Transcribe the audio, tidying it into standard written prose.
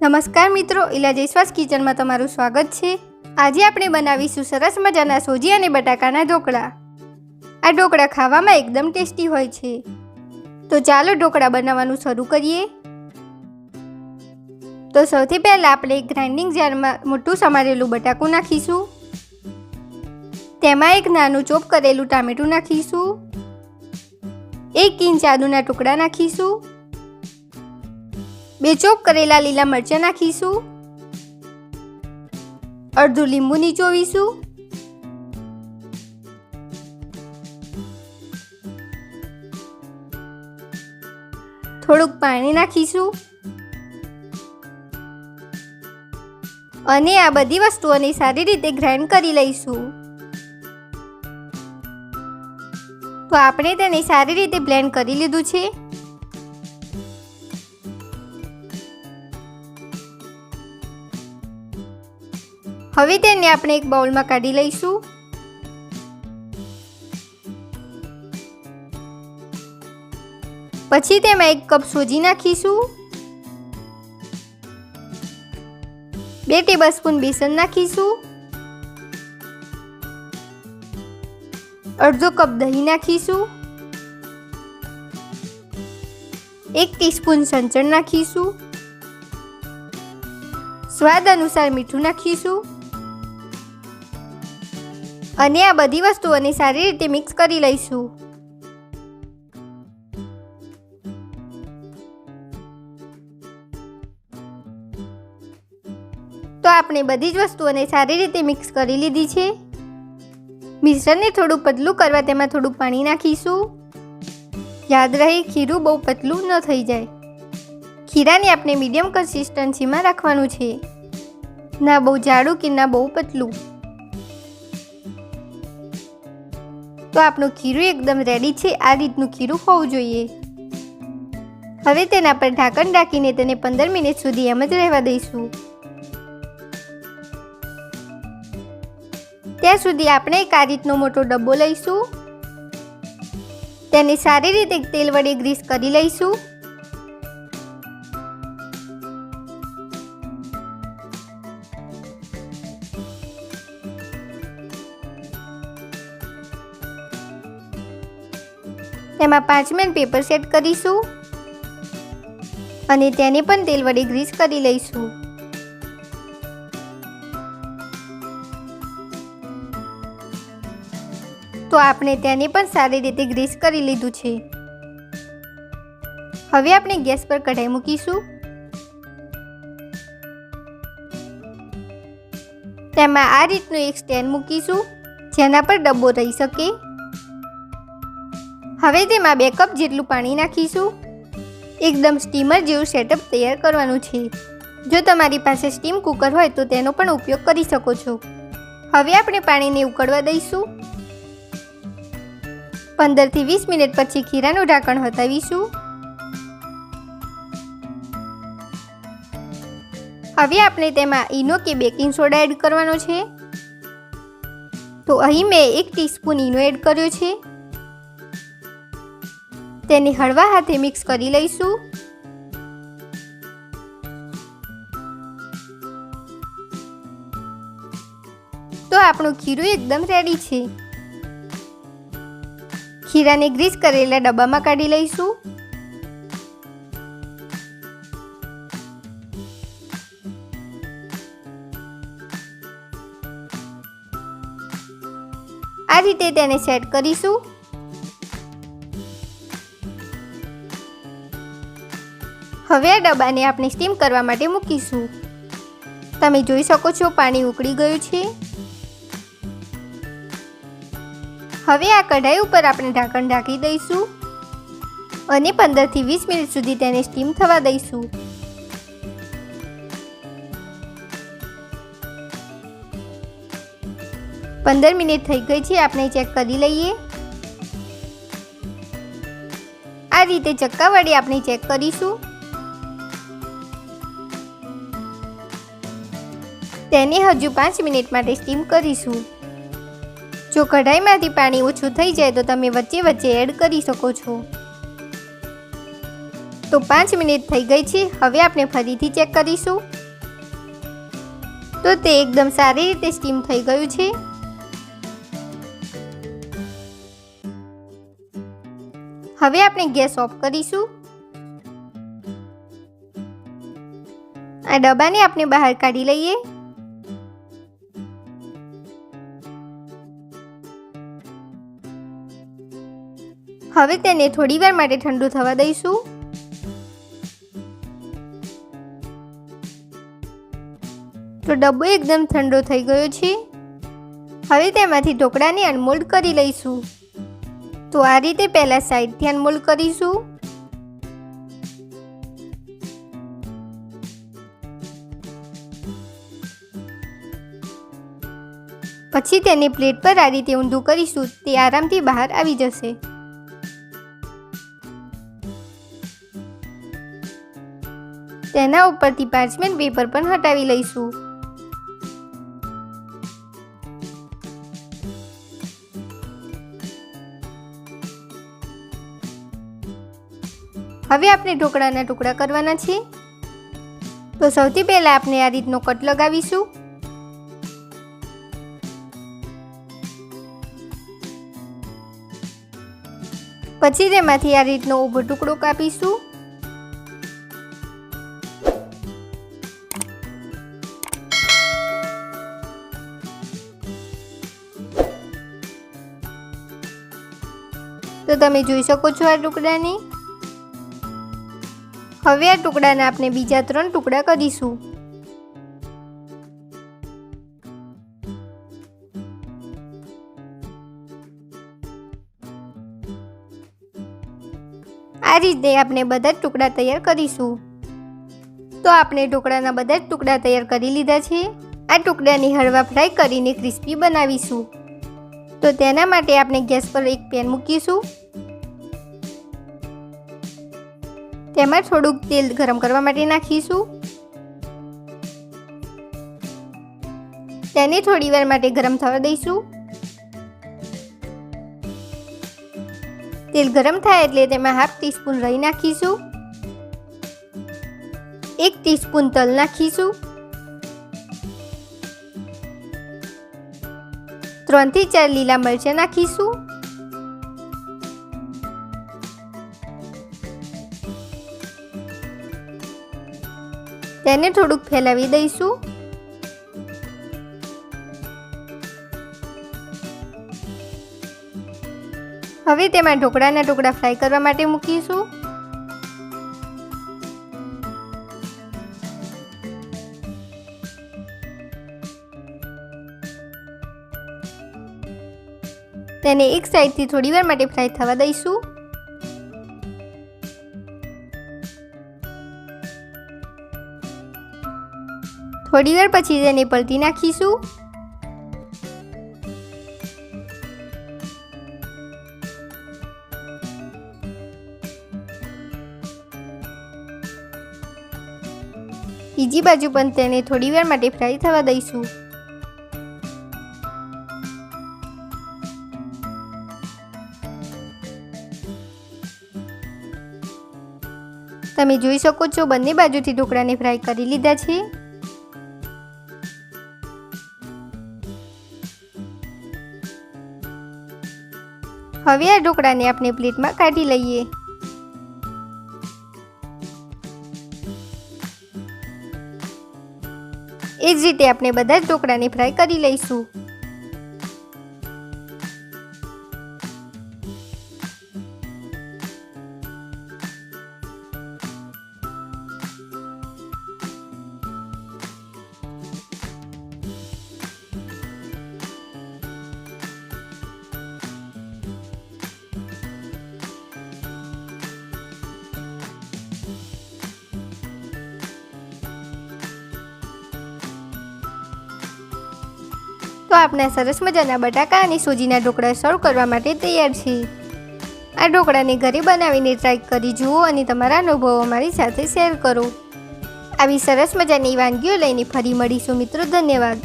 નમસ્કાર મિત્રો, ઇલા જયસ્વાલ કિચનમાં તમારું સ્વાગત છે। આજે આપણે બનાવીશું સરસ મજાના સોજી અને બટાકાના ઢોકળા। આ ઢોકળા ખાવામાં એકદમ ટેસ્ટી હોય છે। તો ચાલો ઢોકળા બનાવવાનું શરૂ કરીએ। તો સૌથી પહેલાં આપણે ગ્રાઇન્ડિંગ જારમાં મોટું સમારેલું બટાકું નાખીશું। તેમાં એક નાનું ચોપ કરેલું ટામેટું નાખીશું। 1 ઇંચ આદુના ટુકડા નાખીશું। 2 ચોપ કરેલા લીલા મરચાં નાખીશું। અડધું લીંબુ નીચોવીશું। થોડુંક પાણી નાખીશું અને આ બધી વસ્તુઓને સારી રીતે ગ્રાઇન્ડ કરી લઈશું। તો આપણે તેને સારી રીતે બ્લેન્ડ કરી લીધું છે। હવે તેને આપણે એક બાઉલમાં કાઢી લઈશું। પછી તેમાં 1 કપ સોજી નાખીશું। 2 ટેબલસ્પૂન બેસન નાખીશું। અડધો કપ દહીં નાખીશું। 1 ટીસ્પૂન સંચળ નાખીશું। સ્વાદ અનુસાર મીઠું નાખીશું અને આ બધી વસ્તુઓને સારી રીતે મિક્સ કરી લઈશું। તો આપણે બધી જ વસ્તુઓને સારી રીતે મિક્સ કરી લીધી છે। મિશ્રણને થોડું પતલું કરવા તેમાં થોડું પાણી નાખીશું। યાદ રહે, ખીરું બહુ પતલું ન થઈ જાય। ખીરાને આપણે મીડિયમ કન્સિસ્ટન્સીમાં રાખવાનું છે, ના બહુ જાડું કે ના બહુ પતલું। તો આપણું ખીરું એકદમ રેડી છે। આ રીતનું ખીરું હોવું જોઈએ। હવે તેના પર ઢાંકણ ઢાંકીને તેને 15 મિનિટ સુધી એમ જ રહેવા દઈશું। ત્યાં સુધી આપણે એક આ રીતનો મોટો ડબ્બો લઈશું। તેને સારી રીતે તેલ વડે ગ્રીસ કરી લઈશું। તેમાં 5 mm પેપર સેટ કરીશું અને તેને પણ તેલ વડે ગ્રીસ કરી લઈશું। તો આપણે તેને પણ સારી રીતે ગ્રીસ કરી લીધું છે। હવે આપણે ગેસ પર કઢાઈ મૂકીશું। તેમાં આ રીતનું એક સ્ટેન્ડ મૂકીશું જેના પર ડબ્બો રહી શકે। હવે તેમાં 2 કપ જેટલું પાણી નાખીશું। એકદમ સ્ટીમર જેવું સેટઅપ તૈયાર કરવાનું છે। જો તમારી પાસે સ્ટીમ કુકર હોય તો તેનો પણ ઉપયોગ કરી શકો છો। હવે આપણે પાણીને ઉકળવા દઈશું। 15 થી 20 મિનિટ પછી ખીરાનું ઢાંકણ હટાવીશું। હવે આપણે તેમાં ઈનો કે બેકિંગ સોડા એડ કરવાનો છે। તો અહીં મેં 1 ટીસ્પૂન ઈનો એડ કર્યો છે। તેને હળવા હાથે મિક્સ કરી લઈશું। તો આપણું ખીરું એકદમ રેડી છે। ખીરાને ગ્રીસ કરેલા ડબ્બામાં કાઢી લઈશું। આ રીતે તેને સેટ કરીશું। હવે આ ડબ્બાને આપણે સ્ટીમ કરવા માટે મૂકીશું। તમે જોઈ શકો છો પાણી ઉકળી ગયું છે। હવે આ કઢાઈ ઉપર આપણે ઢાંકણ ઢાંકી દઈશું અને 15 થી 20 મિનિટ સુધી તેને સ્ટીમ થવા દઈશું। પંદર મિનિટ થઈ ગઈ છે, આપણે ચેક કરી લઈએ। આ રીતે ચક્કા વડે આપણે ચેક કરીશું। તેને હજુ 5 મિનિટ માટે સ્ટીમ કરીશું। જો કઢાઈમાંથી પાણી ઓછું થઈ જાય તો તમે વચ્ચે વચ્ચે એડ કરી શકો છો। તો 5 મિનિટ થઈ ગઈ છે. હવે આપણે ફરીથી ચેક કરીશું. તો તે એકદમ સારી રીતે સ્ટીમ થઈ ગયું છે. હવે આપણે ગેસ ઓફ કરીશું. આ ડબ્બાને આપણે બહાર કાઢી લઈએ. હવે તેને થોડી વાર માટે ઠંડુ થવા દઈશું. તો ડબ્બો એકદમ ઠંડો થઈ ગયો છે. હવે તેમાંથી ઢોકળાને અનમોલ્ડ કરી લઈશું. તો આ રીતે પહેલા સાઈડથી અનમોલ્ડ કરીશું. પછી તેને પ્લેટ પર આ રીતે ઊંધું કરીશું. તે આરામથી બહાર આવી જશે. તેના ઉપરથી પાર્ચમેન્ટ પેપર પણ હટાવી લઈશું. હવે આપણે ઢોકળાના ટુકડા કરવાના છે. તો સૌથી પહેલા આપણે આ રીતનો કટ લગાવીશું. પછી તેમાંથી આ રીતનો ઊભો ટુકડો કાપીશું. તો તમે જોઈ શકો છો આ ટુકડાને. હવે આ ટુકડાને આપણે બીજા 3 ટુકડા કરીશું. આ રીતે આપણે બધા જ ટુકડા તૈયાર કરીશું. તો આપણે ઢોકળાના બધા જ ટુકડા તૈયાર કરી લીધા છે. આ ટુકડાને હળવા ફ્રાય કરીને ક્રિસ્પી બનાવીશું. તો તેના માટે આપણે ગેસ પર એક પેન મૂકીશું. તેમાં થોડુંક તેલ ગરમ કરવા માટે નાખીશું. તેને થોડી વાર માટે ગરમ થવા દઈશું. તેલ ગરમ થાય એટલે તેમાં હાફ ટીસ્પૂન રાઈ નાખીશું. 1 ટીસ્પૂન તલ નાખીશું. 3 થી 4 લીલા મરચાં નાખીશું. તેને થોડુંક ફેલાવી દઈશું. હવે તેમાં ઢોકળાના ટુકડા ફ્રાય કરવા માટે મૂકીશું. તેને એક સાઈડથી થોડી વાર માટે ફ્રાય થવા દઈશું. થોડી વાર પછી તેને પલટી નાખીશું. બીજી બાજુ પણ તેને થોડી વાર માટે ફ્રાય થવા દઈશું. તમે જોઈ શકો છો બંને બાજુથી ઢોકળાને ફ્રાય કરી લીધા છે. હવે આ ઢોકળાને આપણે પ્લેટમાં કાઢી લઈએ. એ જ રીતે આપણે બધા જ ઢોકળાને ફ્રાય કરી લઈશું. તો આપણા સરસ મજાના બટાકા અને સોજીના ઢોકળા સર્વ કરવા માટે તૈયાર છે. આ ઢોકળાને ઘરે બનાવીને ટ્રાય કરી જુઓ અને તમારા અનુભવો અમારી સાથે શેર કરો. આવી સરસ મજાની વાનગીઓ લઈને ફરી મળીશું મિત્રો. ધન્યવાદ.